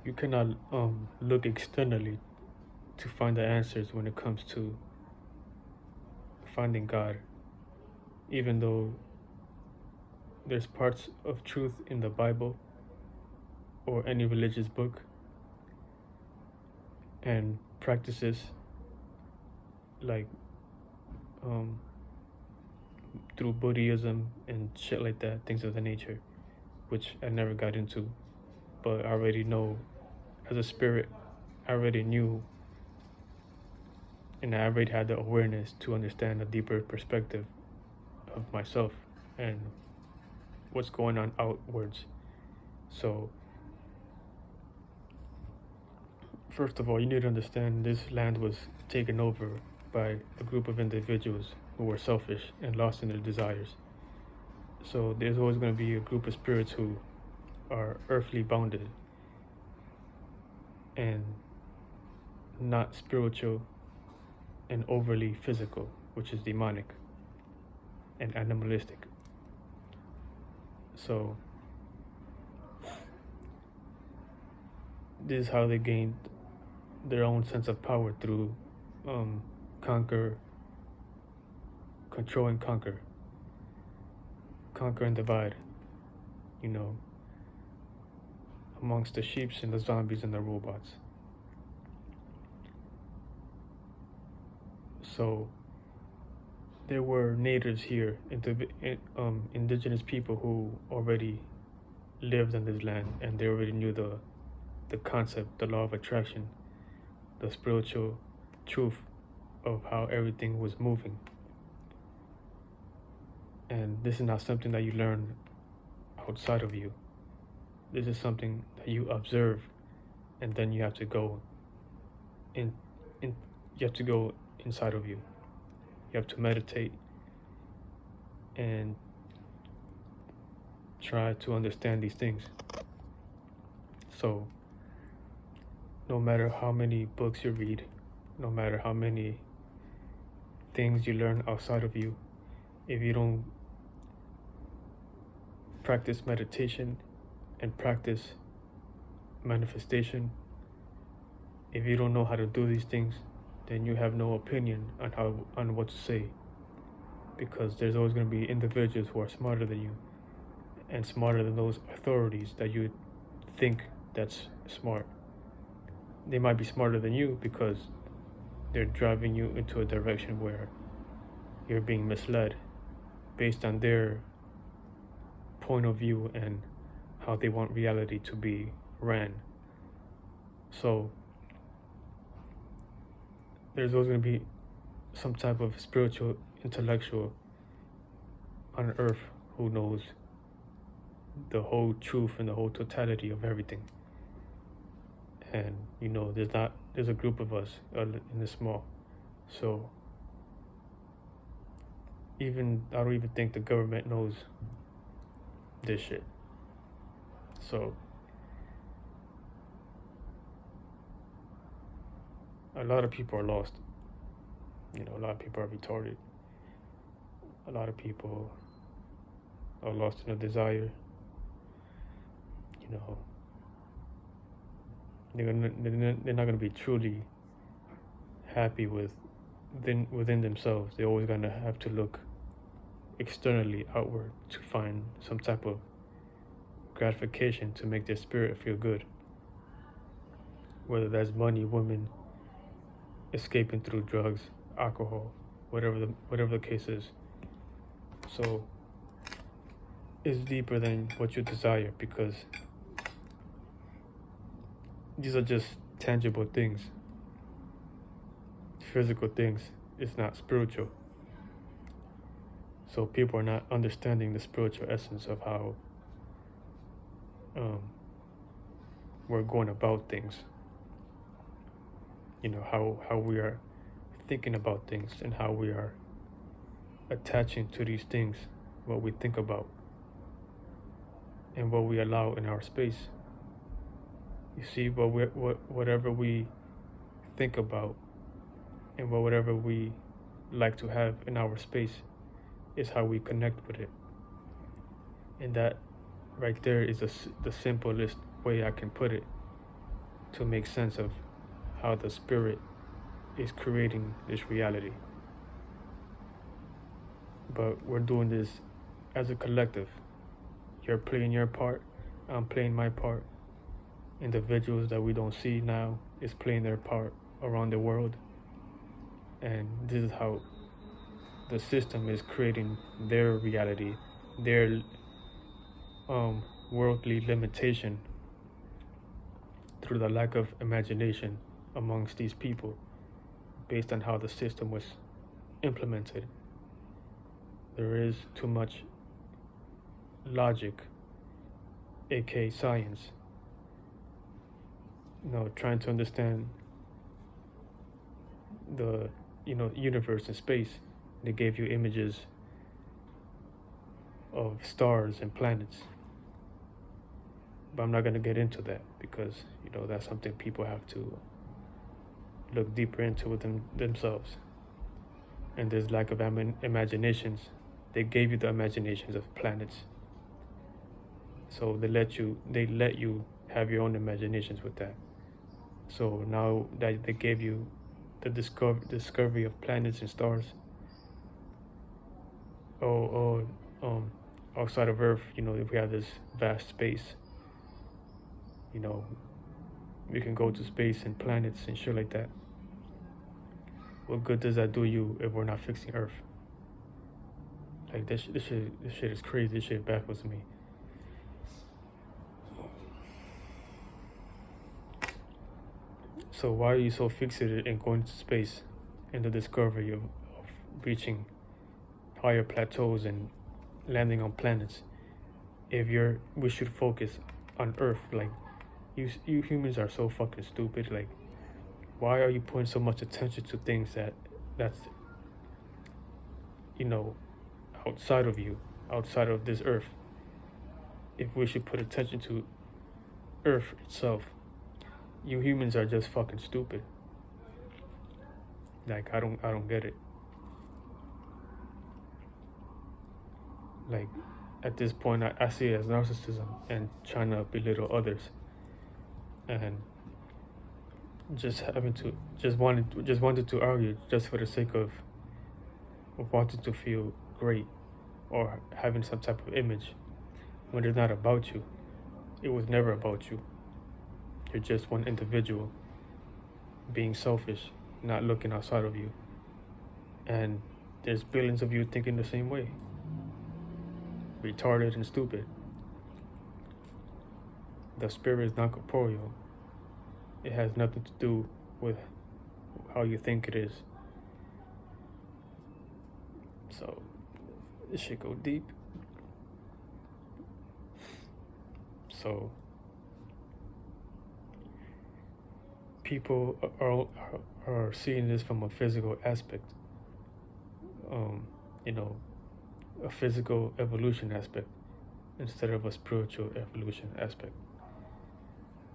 you cannot look externally to find the answers when it comes to finding God, even though there's parts of truth in the Bible or any religious book and practices like um, through Buddhism and shit like that, things of the nature, which I never got into, but I already know as a spirit, I already knew and I already had the awareness to understand a deeper perspective of myself and what's going on outwards. So, first of all, you need to understand this land was taken over by a group of individuals who were selfish and lost in their desires. So there's always going to be a group of spirits who are earthly bounded and not spiritual and overly physical, which is demonic and animalistic. So this is how they gained their own sense of power through conquer, control and conquer and divide, you know, amongst the sheeps and the zombies and the robots. So there were natives here, indigenous people who already lived in this land, and they already knew the concept, the law of attraction, the spiritual truth of how everything was moving. And this is not something that you learn outside of you. This is something that you observe, and then you have to go you have to go inside of you. You have to meditate and try to understand these things. So no matter how many books you read, no matter how many things you learn outside of you, if you don't practice meditation and practice manifestation, if you don't know how to do these things, then you have no opinion on what to say, because there's always going to be individuals who are smarter than you and smarter than those authorities that you think that's smart. They might be smarter than you because they're driving you into a direction where you're being misled based on their point of view and how they want reality to be ran. So there's always going to be some type of spiritual intellectual on earth who knows the whole truth and the whole totality of everything. And you know, there's a group of us in this small. So I don't even think the government knows this shit. So a lot of people are lost. You know, a lot of people are retarded. A lot of people are lost in a desire. You know, they're not gonna be truly happy within themselves. They're always gonna have to look externally outward to find some type of gratification to make their spirit feel good. Whether that's money, women, escaping through drugs, alcohol, whatever the case is. So it's deeper than what you desire, because these are just tangible things, physical things. It's not spiritual. So people are not understanding the spiritual essence of how we're going about things. You know, how we are thinking about things and how we are attaching to these things, what we think about and what we allow in our space. You see, whatever we think about and whatever we like to have in our space is how we connect with it. And that right there is the simplest way I can put it. to make sense of how the spirit is creating this reality. But we're doing this as a collective. You're playing your part, I'm playing my part. Individuals that we don't see now is playing their part around the world. And this is how the system is creating their reality, their worldly limitation through the lack of imagination amongst these people based on how the system was implemented. There is too much logic, aka science, trying to understand the universe and space. They gave you images of stars and planets, but I'm not going to get into that because that's something people have to look deeper into with themselves. And there's lack of imaginations. They gave you the imaginations of planets, so they let you have your own imaginations with that. So now that they gave you the discovery of planets and stars, outside of Earth, if we have this vast space, we can go to space and planets and shit like that. What good does that do you if we're not fixing Earth? Like this shit is crazy. This shit baffles me. So why are you so fixated in going to space and the discovery of reaching higher plateaus and landing on planets if we should focus on Earth? Like you humans are so fucking stupid. Like, why are you putting so much attention to things that's outside of you, outside of this Earth, if we should put attention to Earth itself? You humans are just fucking stupid. Like, I don't get it. Like, at this point, I see it as narcissism and trying to belittle others, and just wanted to argue just for the sake of wanting to feel great or having some type of image, when it's not about you. It was never about you. You're just one individual being selfish, not looking outside of you. And there's billions of you thinking the same way. Retarded and stupid. The spirit is not corporeal. It has nothing to do with how you think it is. So this shit go deep. So people are seeing this from a physical aspect, a physical evolution aspect instead of a spiritual evolution aspect.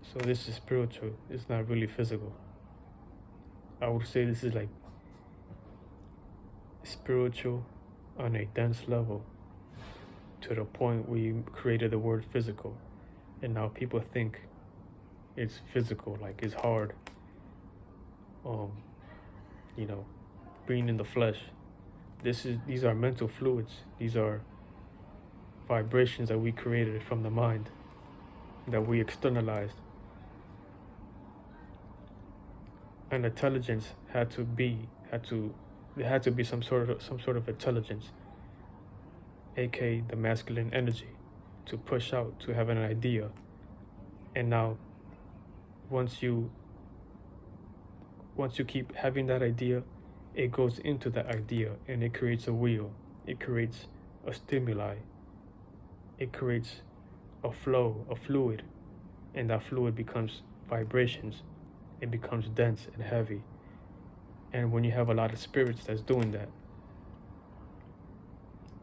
So this is spiritual, it's not really physical. I would say this is like spiritual on a dense level, to the point we created the word physical, and now people think it's physical, like it's hard. Being in the flesh. These are mental fluids. These are vibrations that we created from the mind, that we externalized. And intelligence had to be some sort of intelligence, aka the masculine energy, to push out, to have an idea. And now once you keep having that idea, it goes into that idea and it creates a wheel. It creates a stimuli. It creates a flow, a fluid, and that fluid becomes vibrations. It becomes dense and heavy. And when you have a lot of spirits that's doing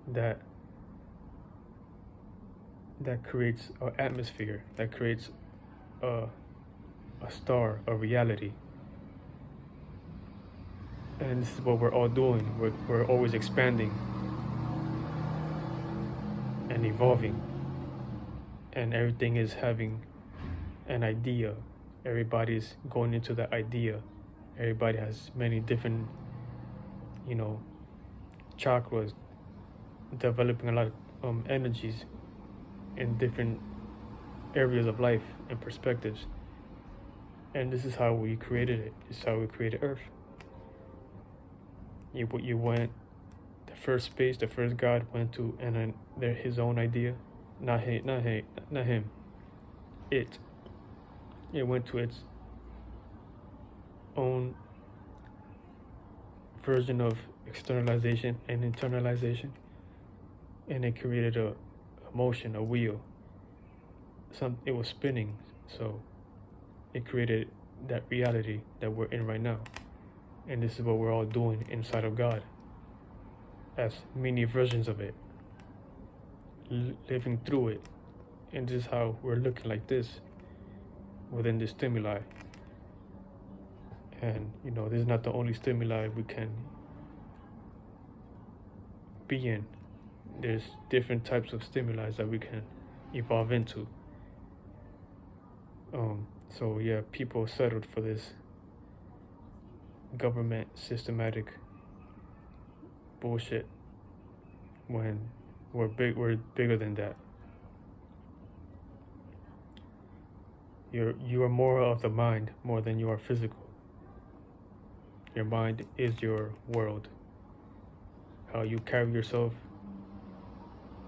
that creates an atmosphere, that creates a star, a reality. And this is what we're all doing. We're always expanding and evolving, and everything is having an idea Everybody's going into that idea. Everybody has many different, you know, chakras, developing a lot of energies in different areas of life and perspectives. And this is how we created it. This is how we created Earth. You went, the first space, the first God went to, and then they're his own idea, not him. It went to its own version of externalization and internalization, and it created a motion, a wheel. It was spinning, so it created that reality that we're in right now. And this is what we're all doing inside of God, as mini versions of it, living through it. And this is how we're looking like this within the stimuli. And this is not the only stimuli we can be in. There's different types of stimuli that we can evolve into. So yeah, people settled for this government systematic bullshit when we're bigger than that. You are more of the mind more than you are physical. Your mind is your world. How you carry yourself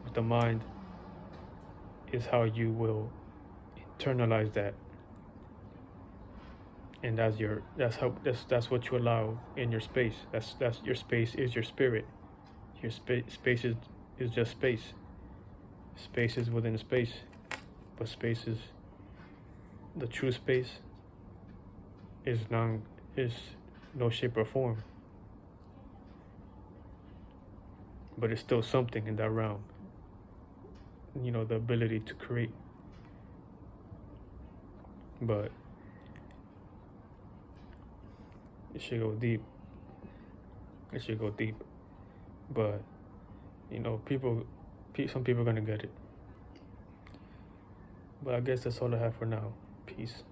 with the mind is how you will internalize that. And that's what you allow in your space. That's your space is your spirit. Your space is just space. Space is within space, but space is the true space is no shape or form, but it's still something in that realm. The ability to create, but it should go deep. But some people are gonna get it. But I guess that's all I have for now. Peace.